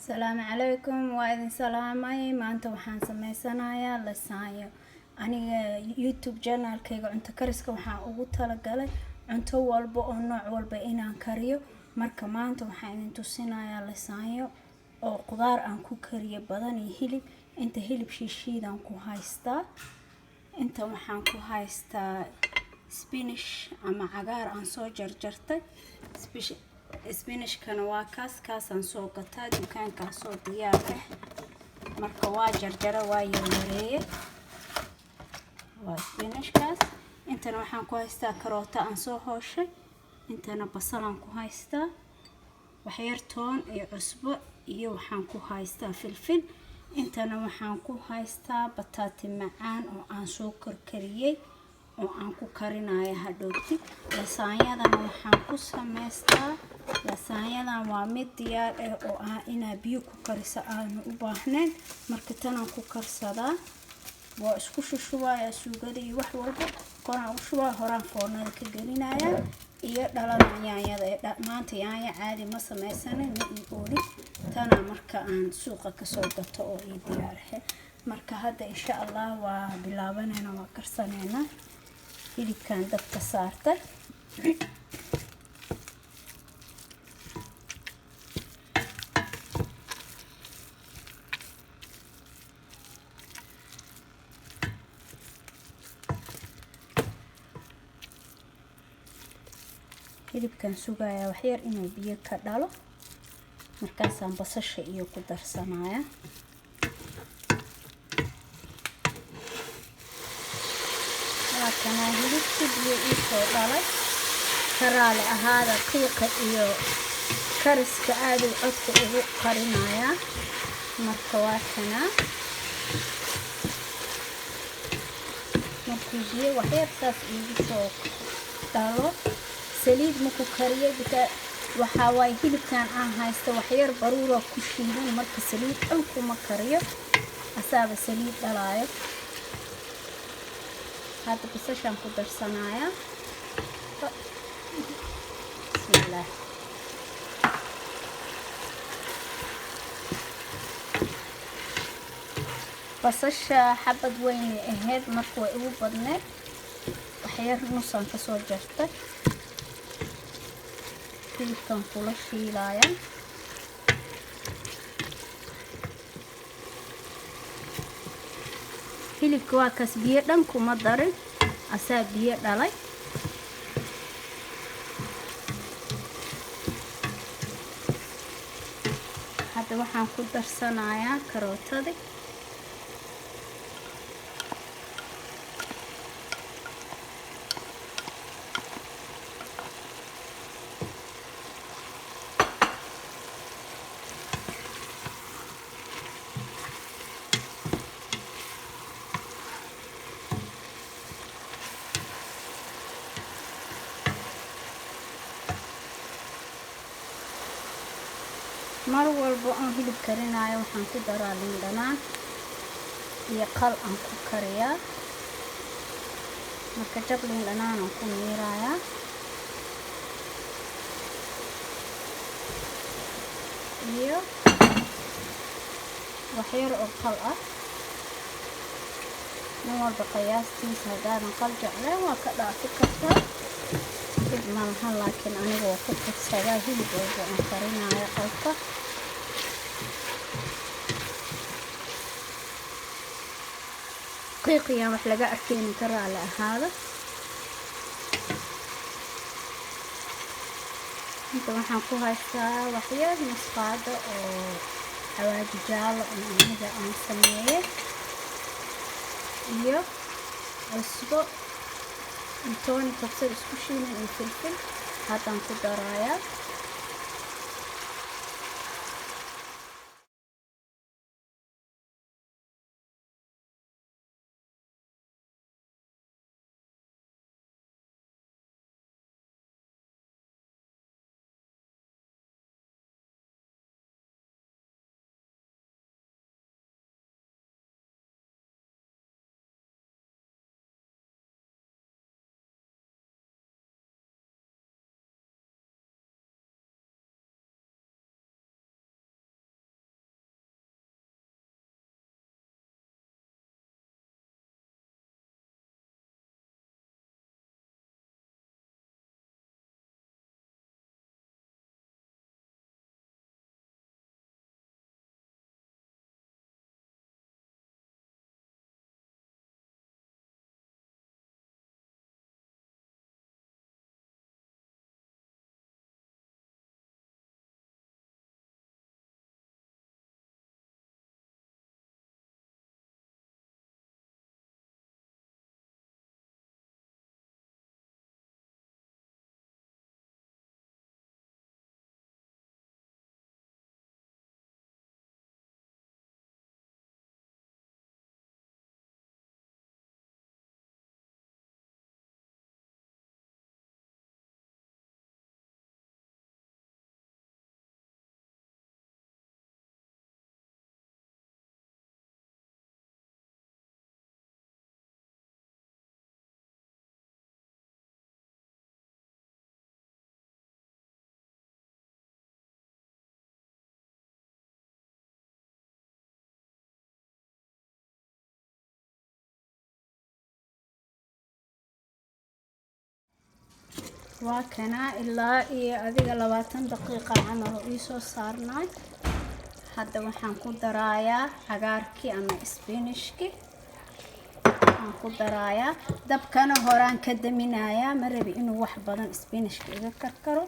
السلام عليكم وإذن سلامي ما أنت وحان سميسانايا لسانيو أنا يوتيوب جانال كيغو أنت كرسك وحان أغوطة لقالي أنت والبو أو نوع والبو إنان كاريو مركا ما أنت وحان أنتو سينايا لسانيو أو قدار أنكو كاريو بداني هيلب أنت هيلب شيشيد أنكو هايستا أنت وحان كو هايستا سبينش أما عقار أنسو جرجرتي سبينش كان واكاس كاسان سو قطا دكان كاسو ديار marka waa jarjara waa yareeyay waa spinach kaas intana waxaan ku haystaa karoota aan soo hooshay intana basal aan ku haystaa wax yar toon iyo cusbo iyo waxaan ku haystaa filfil intana waxaan ku haystaa bataati macaan oo aan soo karkariyay oo aan ku karinayo hadhowti lasaanyadan waxaan ku sameystaa lasaanyadan waa mid diyaar ah oo aan ina biyo ku kariso aan u baahnayn marka tan aan ku karsadaa waa isku shushubaaya suugada iyo wax walba koona u shubaa horaan foornada ka gelinaya iyo dhalada yaanyada maanta yaanya caadi ma sameysanayn ma ii ooli tan marka aan suuqa ka soo gato oo ii diyaar ah marka hadda insha Allah waa bilaabanayna waa karsanayna hilibkan dabka saartay hilibkan sugaya wax yar inuu biyo ka dhalo markaas aan basasha iyo ku darsanaya kana hilibka biyo soo dhalay karaale ahaada qiiqa iyo kariska aad u codka ugu qarinaya marka waa kana markuu biyo wax yar saas ugu soo dhalo saliid ma ku kariyo waxa way hilibkan aan haysto wax yar baruura ku shiidan marka saliid aan kuma kariyo asaaba saliid dhalaayo هذا بسشان كدر صنايا بسم الله بسشة حبة وين اهد مركوة او بدنك وحيار نصان كسور جرتك كيف كان كل شي لايا hilibka waa kaas biyo dhan kuma darin asaa biyo dhalay hadda waxaan ku darsanayaa karootada mar walba aan hilib karinayo waxaan ku daraa liin dhanaan iyo qal aan ku kariyaa marka jab liin dhanaan aan ku miirayaa iyo wax yar oo qal ah min walba qiyaastiisa haddaadan qal jecleen waa ka dhaafi kartaa malahan laakiin aniga waa ku fursadaa hilib walba aan karinayo qalka qiiqiyan wax laga arkeeni karaa la ahaada inta waxaan ku haystaa wax yar masqaado oo xawaaji jaalo aniga aan sameeyay iyo cusbo intooni kabsar isku shiilan iyo filfil haddaan ku darayaa waa kana ilaa iyo adiga 20 daqiiqo camal oo ii soo saarnay. hadda waxaan ku darayaa cagaarkii ama isbinishki aan ku darayaa. dabkana horaan ka daminayaa, ma rabi inuu wax badan isbinishka iga karkaro.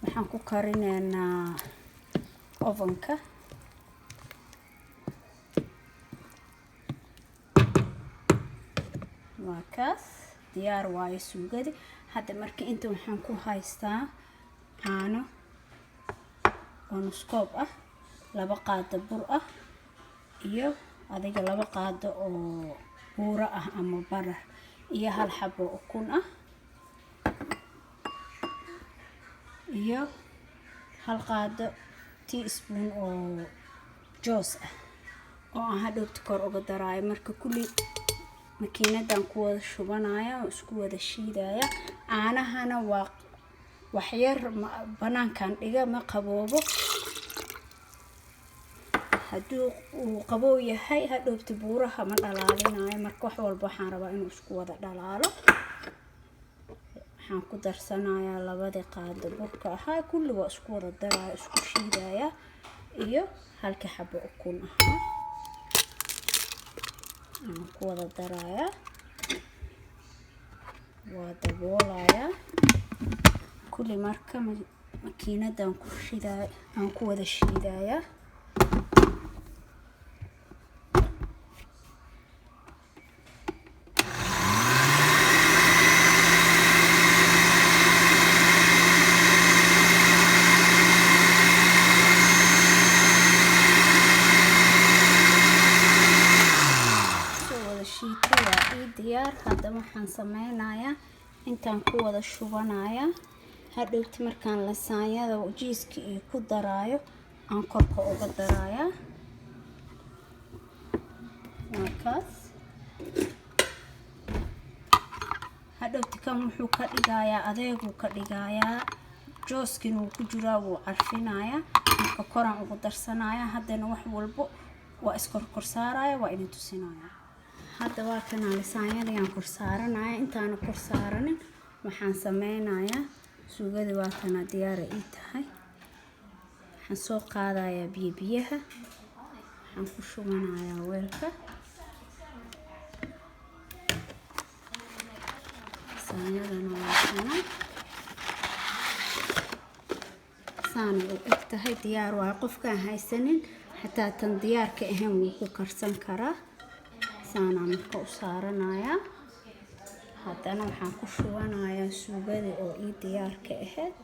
waxaan ku karinaynaa ovenka. waa kaas diyaar waaye suugadii. hadda marka inta waxaan ku haystaa caano oo nus koob ah, 2 qaado bur ah, iyo adiga 2 qaado oo buuro ah ama barar, iyo 1 xabo ukun ah, iyo 1 qaado teaspoon oo joos ah oo aan hadhowti kor uga daraayo. marka kulli makiinadan ku wada shubanaya oo isku wada shiidaya. caanahana waa wax yar banaankan dhiga, ma qaboobo. hadduu uu qabow yahay hadhowti buuraha ma dhalaalinayo. marka wax walba waxaan rabaa inuu isku wada dhalaalo. waxaan ku darsanayaa 2 qaado burka ahaa, kulli waa isku wada daraya, isku shiidaya, iyo 1 xabo ukun ahaa aan ku wada daraya. waa daboolaya kulli. marka makiinadan ku shiidaya aan ku wada shiidaya. diyaar. hadda waxaan sameynayaa intaan ku wada shubanaya. hadhowti markaan lasaanyada jiiska iyo ku daraayo aan korka uga daraya. markaas hadhowti kan wuxuu ka dhigayaa adeegu ka dhigayaa, jooskin wuu ku jiraa, wuu carfinayaa. marka koraan ugu darsanaya. haddana wax walbo waa iskorkor saaraya, waa idin tusinaya. hadda waa kana lasaanyada aan kor saaranaya. intaana kor saaranin waxaan sameynayaa suugada. waa kana diyaar ay tahay. waxaan soo qaadayaa biyaha, waxaan ku shubanayaa weelka. lasaanyadana waa kana saana u eg tahay. diyaar waa. qofkaan haysanin xataa tan diyaarka ahayn wuu ku karsan karaa. saana marka u saaranaya. haddana waxaan ku shubanayaa suugada oo ii diyaarka ahayd.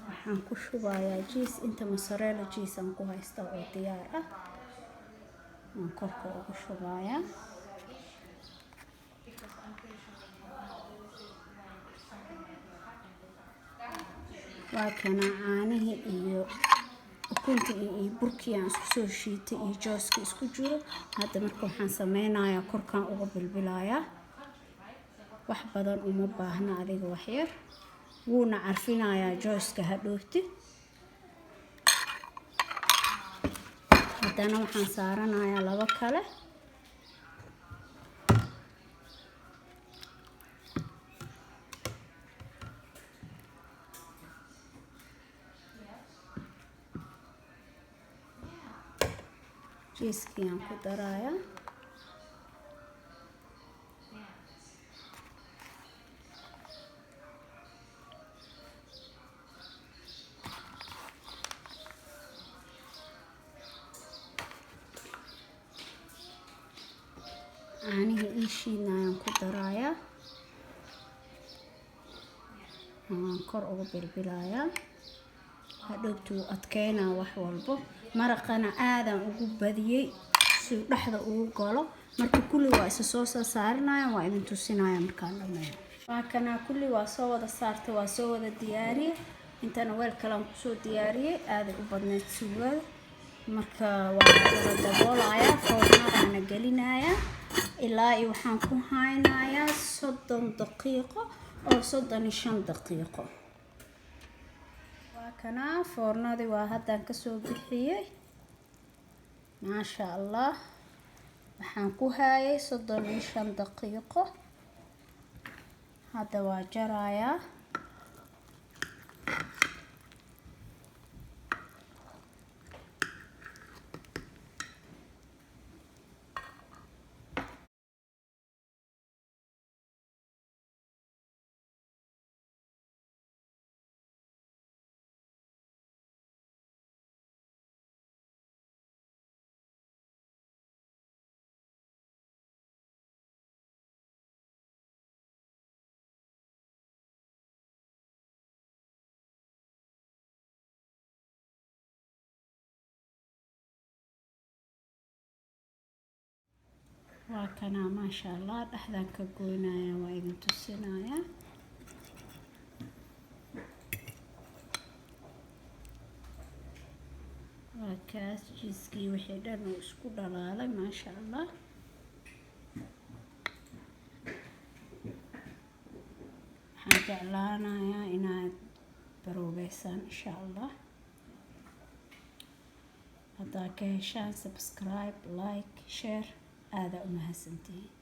waxaan ku shubayaa jiis. inta mozzarella jiis aan ku haysta oo diyaar ah aan korka ugu shubayaa. waa kana caanihii iyo ukunta iyo burkii aan isku soo shiitay iyo jooska isku jiro. hadda marka waxaan sameynayaa korkaan uga bilbilayaa. wax badan uma baahna, adiga wax yar. wuuna carfinayaa jooska hadhowti. haddana waxaan saaranayaa 2 kale. jiiskii aan ku darayaa. caanihii ii shiidnayaan ku darayaa. aan kor uga bilbilayaa. hadhowti wuu adkeynaa wax walbo. maraqana aadaan ugu badiyey si dhexda ugu galo. marka kulli waa isa soo saaranaya, waa idin tusinaya markaan dhameeyo. waa kana kulli waa soo wada saartay, waa soo wada diyaariyey. intana weel kale aan kusoo diyaariyey. aad u badneed suugada. marka waa wada daboolaya. foornadana gelinaya ilaa iyo waxaan ku haynayaa 30 daqiiqo oo 35 daqiiqo. waa kanaa foornadii waa haddaan kasoo bixiyey maasha allah waxaan ku haayay 35 daqiiqo hadda waa jarayaa waa kanaa maasha allah dhexdaan ka goynaya waa idin tusinaya waa kaas jiiskii wixii dhan uu isku dhalaalay maasha allah waxaan jeclaanayaa inaad baroobeysaan insha allah haddaa ka heshaan subscribe like share aada u mahadsantihiin